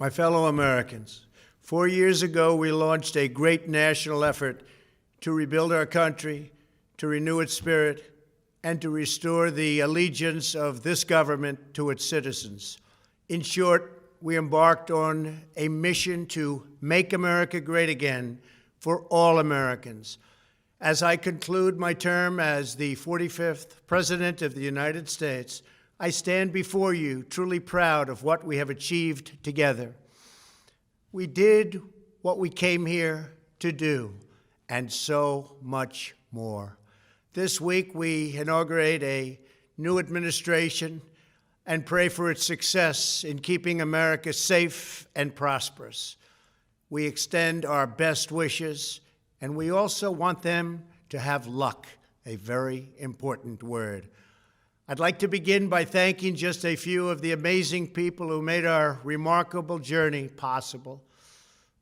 My fellow Americans, 4 years ago, we launched a great national effort to rebuild our country, to renew its spirit, and to restore the allegiance of this government to its citizens. In short, we embarked on a mission to make America great again for all Americans. As I conclude my term as the 45th President of the United States, I stand before you truly proud of what we have achieved together. We did what we came here to do, and so much more. This week, we inaugurate a new administration and pray for its success in keeping America safe and prosperous. We extend our best wishes, and we also want them to have luck, a very important word. I'd like to begin by thanking just a few of the amazing people who made our remarkable journey possible.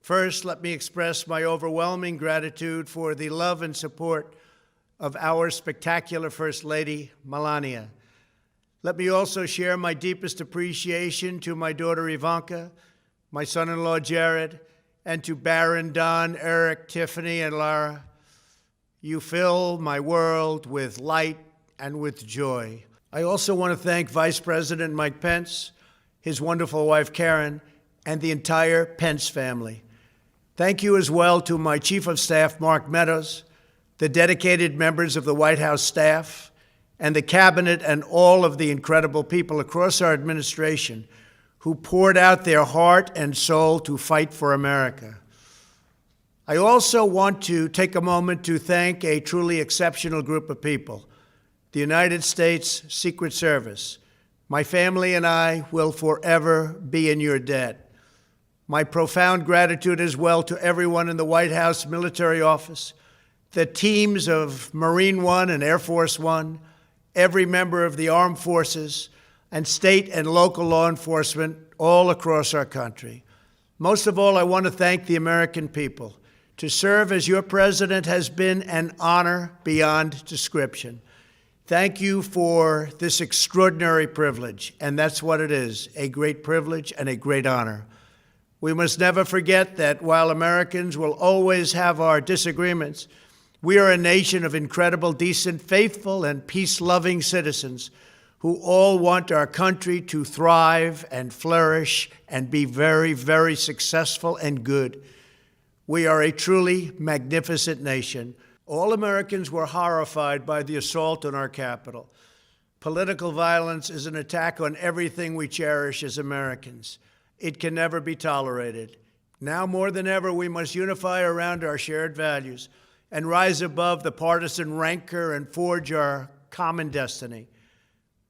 First, let me express my overwhelming gratitude for the love and support of our spectacular First Lady, Melania. Let me also share my deepest appreciation to my daughter Ivanka, my son-in-law Jared, and to Barron, Don, Eric, Tiffany, and Lara. You fill my world with light and with joy. I also want to thank Vice President Mike Pence, his wonderful wife Karen, and the entire Pence family. Thank you as well to my Chief of Staff, Mark Meadows, the dedicated members of the White House staff, and the Cabinet, and all of the incredible people across our administration who poured out their heart and soul to fight for America. I also want to take a moment to thank a truly exceptional group of people, the United States Secret Service. My family and I will forever be in your debt. My profound gratitude as well to everyone in the White House Military Office, the teams of Marine One and Air Force One, every member of the armed forces, and state and local law enforcement all across our country. Most of all, I want to thank the American people. To serve as your president has been an honor beyond description. Thank you for this extraordinary privilege, and that's what it is, a great privilege and a great honor. We must never forget that while Americans will always have our disagreements, we are a nation of incredible, decent, faithful, and peace-loving citizens who all want our country to thrive and flourish and be very, very successful and good. We are a truly magnificent nation. All Americans were horrified by the assault on our Capitol. Political violence is an attack on everything we cherish as Americans. It can never be tolerated. Now more than ever, we must unify around our shared values and rise above the partisan rancor and forge our common destiny.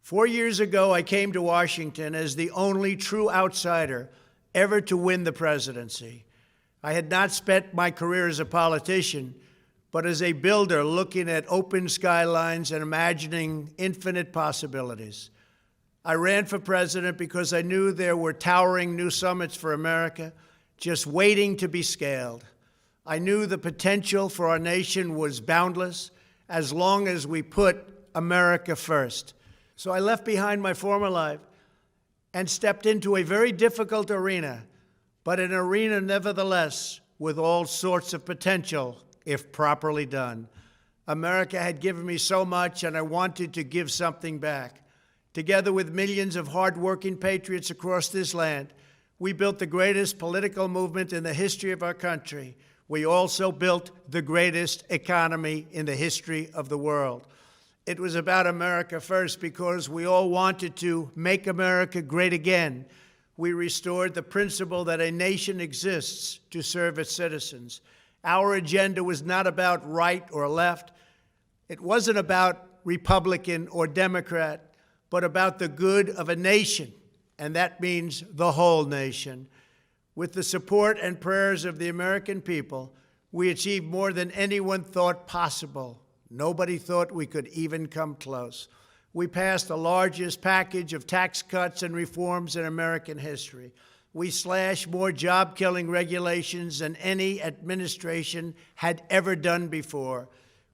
4 years ago, I came to Washington as the only true outsider ever to win the presidency. I had not spent my career as a politician, but as a builder looking at open skylines and imagining infinite possibilities. I ran for president because I knew there were towering new summits for America just waiting to be scaled. I knew the potential for our nation was boundless as long as we put America first. So I left behind my former life and stepped into a very difficult arena, but an arena nevertheless with all sorts of potential if properly done. America had given me so much, and I wanted to give something back. Together with millions of hardworking patriots across this land, we built the greatest political movement in the history of our country. We also built the greatest economy in the history of the world. It was about America first because we all wanted to make America great again. We restored the principle that a nation exists to serve its citizens. Our agenda was not about right or left. It wasn't about Republican or Democrat, but about the good of a nation, and that means the whole nation. With the support and prayers of the American people, we achieved more than anyone thought possible. Nobody thought we could even come close. We passed the largest package of tax cuts and reforms in American history. We slashed more job-killing regulations than any administration had ever done before.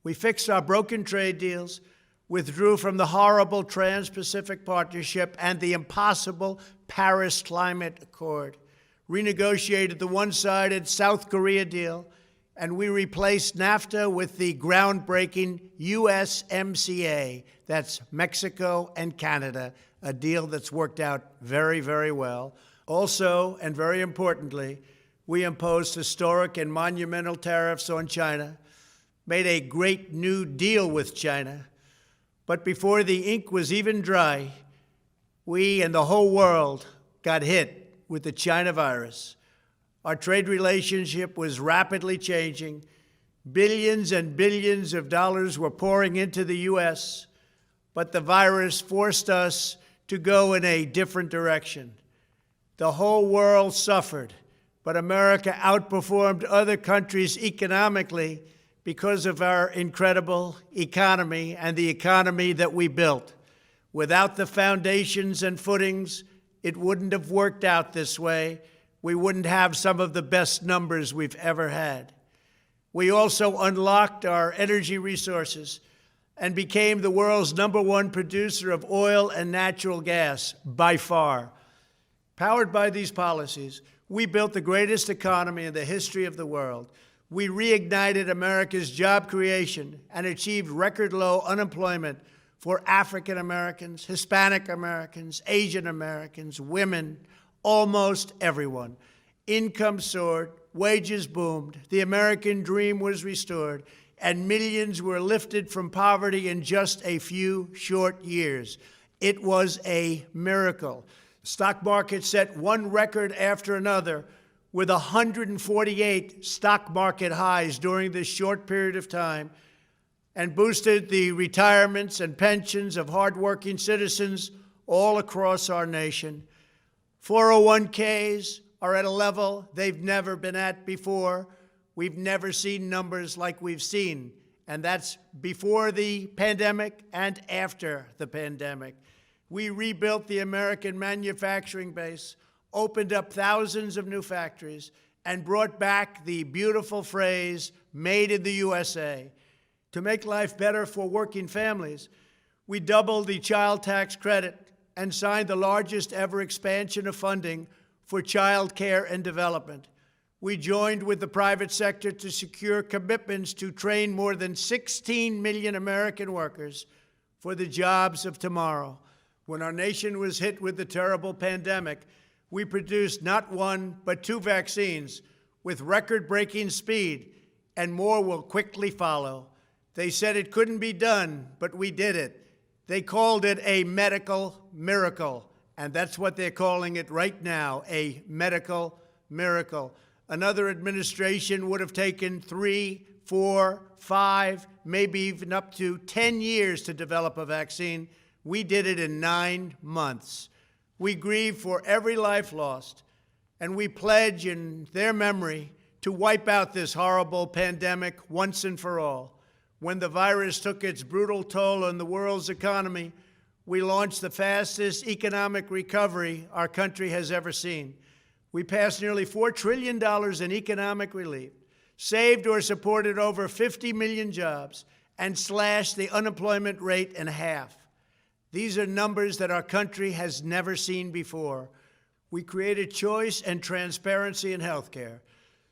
We fixed our broken trade deals, withdrew from the horrible Trans-Pacific Partnership and the impossible Paris Climate Accord, renegotiated the one-sided South Korea deal, and we replaced NAFTA with the groundbreaking USMCA. That's Mexico and Canada, a deal that's worked out very, very well. Also, and very importantly, we imposed historic and monumental tariffs on China, made a great new deal with China. But before the ink was even dry, we and the whole world got hit with the China virus. Our trade relationship was rapidly changing. Billions and billions of dollars were pouring into the U.S., but the virus forced us to go in a different direction. The whole world suffered, but America outperformed other countries economically because of our incredible economy and the economy that we built. Without the foundations and footings, it wouldn't have worked out this way. We wouldn't have some of the best numbers we've ever had. We also unlocked our energy resources and became the world's #1 producer of oil and natural gas, by far. Powered by these policies, we built the greatest economy in the history of the world. We reignited America's job creation and achieved record low unemployment for African Americans, Hispanic Americans, Asian Americans, women, almost everyone. Income soared, wages boomed, the American dream was restored, and millions were lifted from poverty in just a few short years. It was a miracle. The stock market set one record after another, with 148 stock market highs during this short period of time, and boosted the retirements and pensions of hardworking citizens all across our nation. 401ks are at a level they've never been at before. We've never seen numbers like we've seen, and that's before the pandemic and after the pandemic. We rebuilt the American manufacturing base, opened up thousands of new factories, and brought back the beautiful phrase, "Made in the USA." To make life better for working families, we doubled the child tax credit and signed the largest ever expansion of funding for child care and development. We joined with the private sector to secure commitments to train more than 16 million American workers for the jobs of tomorrow. When our nation was hit with the terrible pandemic, we produced not one, but 2 vaccines with record-breaking speed, and more will quickly follow. They said it couldn't be done, but we did it. They called it a medical miracle, and that's what they're calling it right now, a medical miracle. Another administration would have taken 3, 4, 5, maybe even up to 10 years to develop a vaccine. We did it in 9 months. We grieve for every life lost, and we pledge in their memory to wipe out this horrible pandemic once and for all. When the virus took its brutal toll on the world's economy, we launched the fastest economic recovery our country has ever seen. We passed nearly $4 trillion in economic relief, saved or supported over 50 million jobs, and slashed the unemployment rate in half. These are numbers that our country has never seen before. We created choice and transparency in healthcare,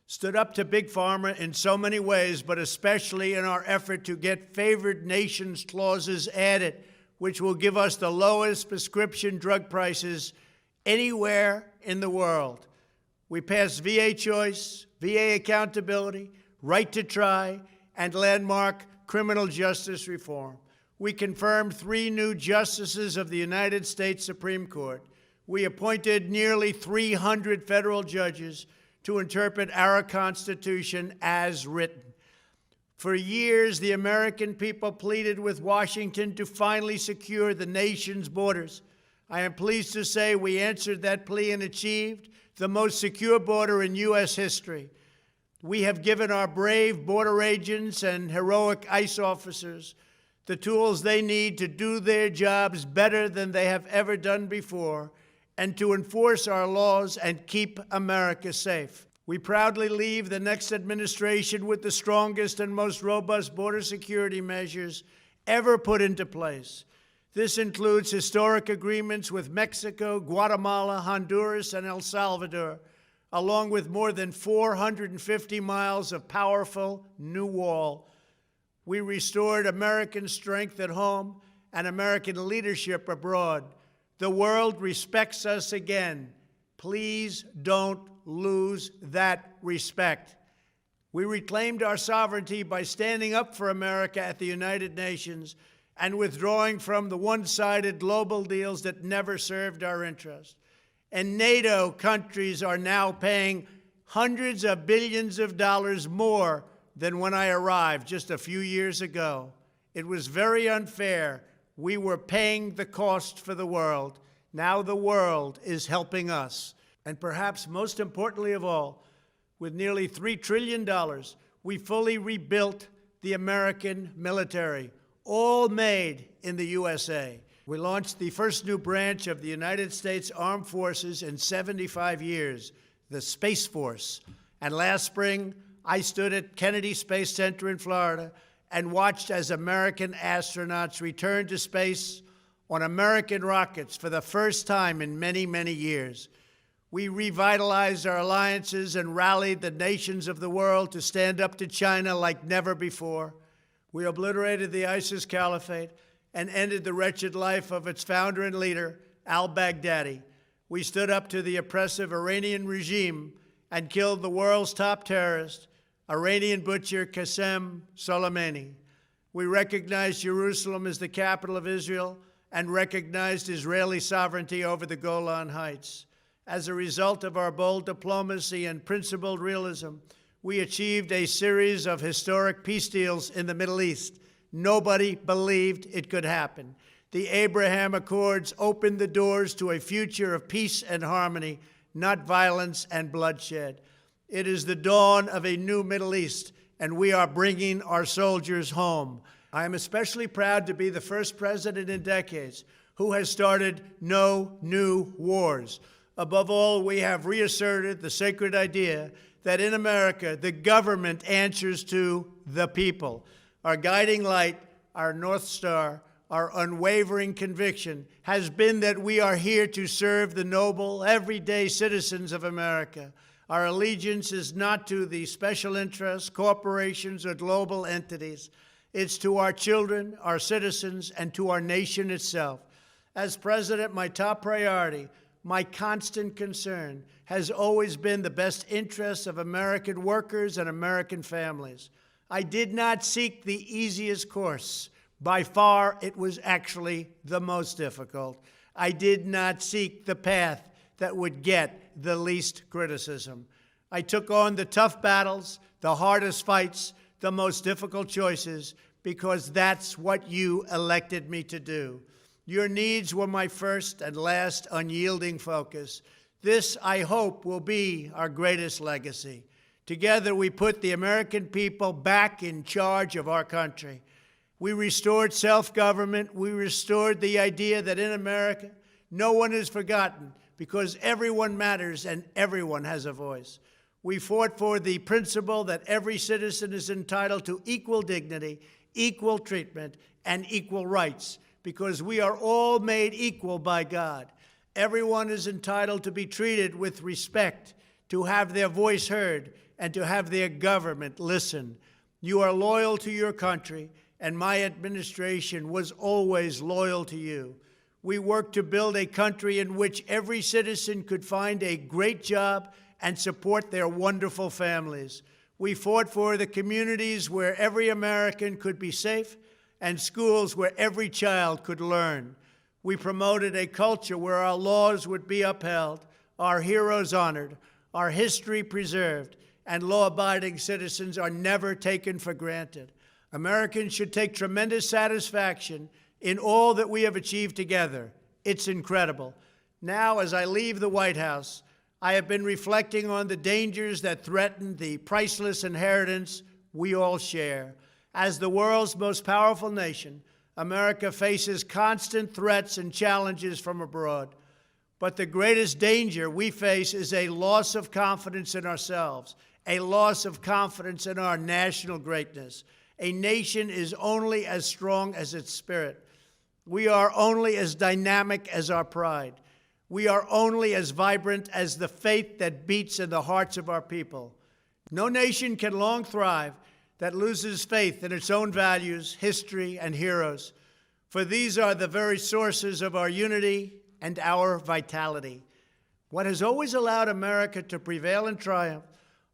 stood up to Big Pharma in so many ways, but especially in our effort to get favored nations clauses added, which will give us the lowest prescription drug prices anywhere in the world. We passed VA choice, VA accountability, right to try, and landmark criminal justice reform. We confirmed 3 new justices of the United States Supreme Court. We appointed nearly 300 federal judges to interpret our Constitution as written. For years, the American people pleaded with Washington to finally secure the nation's borders. I am pleased to say we answered that plea and achieved the most secure border in U.S. history. We have given our brave border agents and heroic ICE officers the tools they need to do their jobs better than they have ever done before, and to enforce our laws and keep America safe. We proudly leave the next administration with the strongest and most robust border security measures ever put into place. This includes historic agreements with Mexico, Guatemala, Honduras, and El Salvador, along with more than 450 miles of powerful new wall. We restored American strength at home and American leadership abroad. The world respects us again. Please don't lose that respect. We reclaimed our sovereignty by standing up for America at the United Nations and withdrawing from the one-sided global deals that never served our interest. And NATO countries are now paying hundreds of billions of dollars more than when I arrived just a few years ago. It was very unfair. We were paying the cost for the world. Now the world is helping us. And perhaps most importantly of all, with nearly $3 trillion, we fully rebuilt the American military, all made in the USA. We launched the first new branch of the United States Armed Forces in 75 years, the Space Force. And last spring, I stood at Kennedy Space Center in Florida and watched as American astronauts returned to space on American rockets for the first time in many, many years. We revitalized our alliances and rallied the nations of the world to stand up to China like never before. We obliterated the ISIS caliphate and ended the wretched life of its founder and leader, al-Baghdadi. We stood up to the oppressive Iranian regime and killed the world's top terrorist, Iranian butcher Qasem Soleimani. We recognized Jerusalem as the capital of Israel and recognized Israeli sovereignty over the Golan Heights. As a result of our bold diplomacy and principled realism, we achieved a series of historic peace deals in the Middle East. Nobody believed it could happen. The Abraham Accords opened the doors to a future of peace and harmony, not violence and bloodshed. It is the dawn of a new Middle East, and we are bringing our soldiers home. I am especially proud to be the first president in decades who has started no new wars. Above all, we have reasserted the sacred idea that in America, the government answers to the people. Our guiding light, our North Star, our unwavering conviction has been that we are here to serve the noble, everyday citizens of America. Our allegiance is not to the special interests, corporations, or global entities. It's to our children, our citizens, and to our nation itself. As president, my top priority, my constant concern, has always been the best interests of American workers and American families. I did not seek the easiest course. By far, it was actually the most difficult. I did not seek the path that would get the least criticism. I took on the tough battles, the hardest fights, the most difficult choices, because that's what you elected me to do. Your needs were my first and last unyielding focus. This, I hope, will be our greatest legacy. Together, we put the American people back in charge of our country. We restored self-government. We restored the idea that in America, no one is forgotten because everyone matters and everyone has a voice. We fought for the principle that every citizen is entitled to equal dignity, equal treatment, and equal rights because we are all made equal by God. Everyone is entitled to be treated with respect, to have their voice heard, and to have their government listen. You are loyal to your country, and my administration was always loyal to you. We worked to build a country in which every citizen could find a great job and support their wonderful families. We fought for the communities where every American could be safe and schools where every child could learn. We promoted a culture where our laws would be upheld, our heroes honored, our history preserved, and law-abiding citizens are never taken for granted. Americans should take tremendous satisfaction in all that we have achieved together. It's incredible. Now, as I leave the White House, I have been reflecting on the dangers that threaten the priceless inheritance we all share. As the world's most powerful nation, America faces constant threats and challenges from abroad. But the greatest danger we face is a loss of confidence in ourselves, a loss of confidence in our national greatness. A nation is only as strong as its spirit. We are only as dynamic as our pride. We are only as vibrant as the faith that beats in the hearts of our people. No nation can long thrive that loses faith in its own values, history, and heroes, for these are the very sources of our unity and our vitality. What has always allowed America to prevail and triumph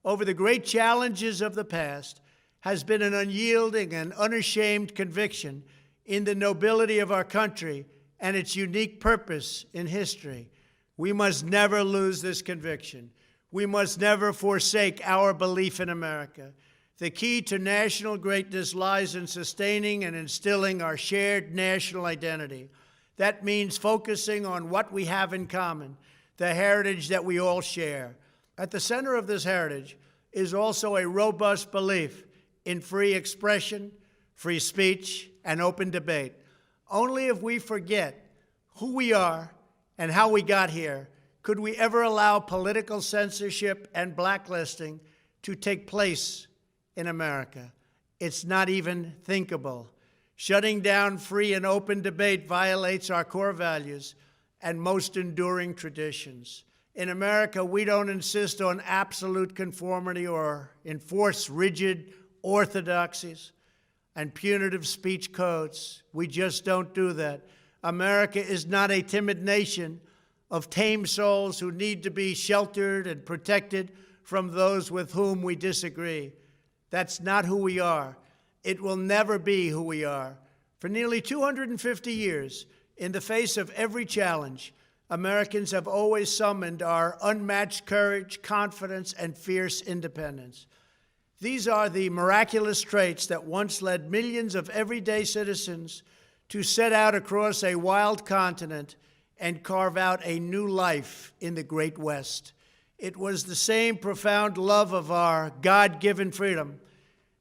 over the great challenges of the past has been an unyielding and unashamed conviction in the nobility of our country and its unique purpose in history. We must never lose this conviction. We must never forsake our belief in America. The key to national greatness lies in sustaining and instilling our shared national identity. That means focusing on what we have in common, the heritage that we all share. At the center of this heritage is also a robust belief in free expression, free speech, and open debate. Only if we forget who we are and how we got here could we ever allow political censorship and blacklisting to take place in America. It's not even thinkable. Shutting down free and open debate violates our core values and most enduring traditions. In America, we don't insist on absolute conformity or enforce rigid orthodoxies and punitive speech codes. We just don't do that. America is not a timid nation of tame souls who need to be sheltered and protected from those with whom we disagree. That's not who we are. It will never be who we are. For nearly 250 years, in the face of every challenge, Americans have always summoned our unmatched courage, confidence, and fierce independence. These are the miraculous traits that once led millions of everyday citizens to set out across a wild continent and carve out a new life in the Great West. It was the same profound love of our God-given freedom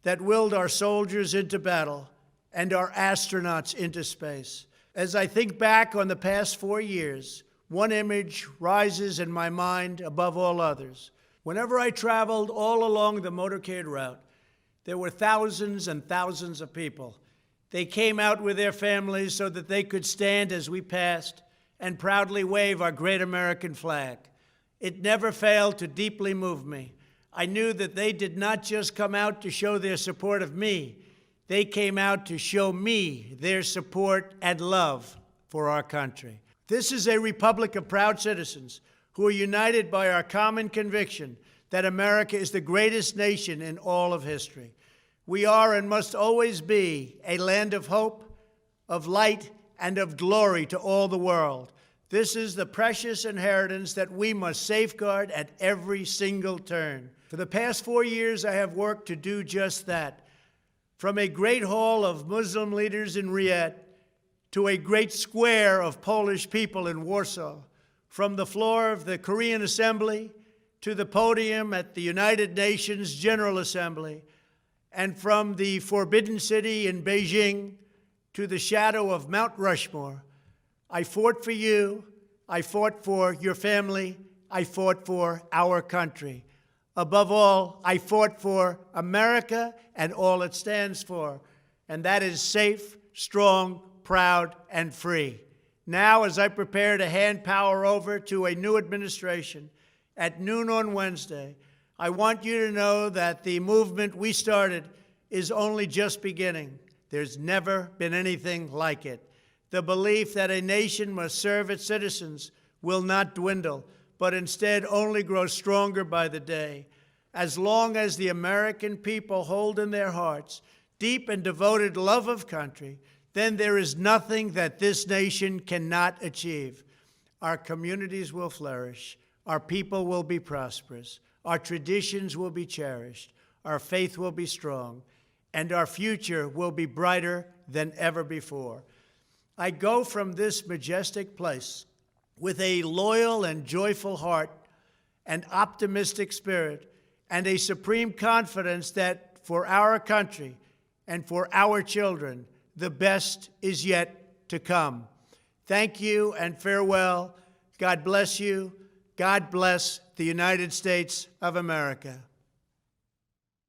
that willed our soldiers into battle and our astronauts into space. As I think back on the past 4 years, one image rises in my mind above all others. Whenever I traveled all along the motorcade route, there were thousands and thousands of people. They came out with their families so that they could stand as we passed and proudly wave our great American flag. It never failed to deeply move me. I knew that they did not just come out to show their support of me. They came out to show me their support and love for our country. This is a republic of proud citizens who are united by our common conviction that America is the greatest nation in all of history. We are and must always be a land of hope, of light, and of glory to all the world. This is the precious inheritance that we must safeguard at every single turn. For the past 4 years, I have worked to do just that. From a great hall of Muslim leaders in Riyadh to a great square of Polish people in Warsaw, from the floor of the Korean Assembly to the podium at the United Nations General Assembly, and from the Forbidden City in Beijing to the shadow of Mount Rushmore, I fought for you, I fought for your family, I fought for our country. Above all, I fought for America and all it stands for, and that is safe, strong, proud, and free. Now, as I prepare to hand power over to a new administration at noon on Wednesday, I want you to know that the movement we started is only just beginning. There's never been anything like it. The belief that a nation must serve its citizens will not dwindle, but instead only grow stronger by the day. As long as the American people hold in their hearts deep and devoted love of country, then there is nothing that this nation cannot achieve. Our communities will flourish, our people will be prosperous, our traditions will be cherished, our faith will be strong, and our future will be brighter than ever before. I go from this majestic place with a loyal and joyful heart, an optimistic spirit, and a supreme confidence that for our country and for our children, the best is yet to come. Thank you and farewell. God bless you. God bless the United States of America.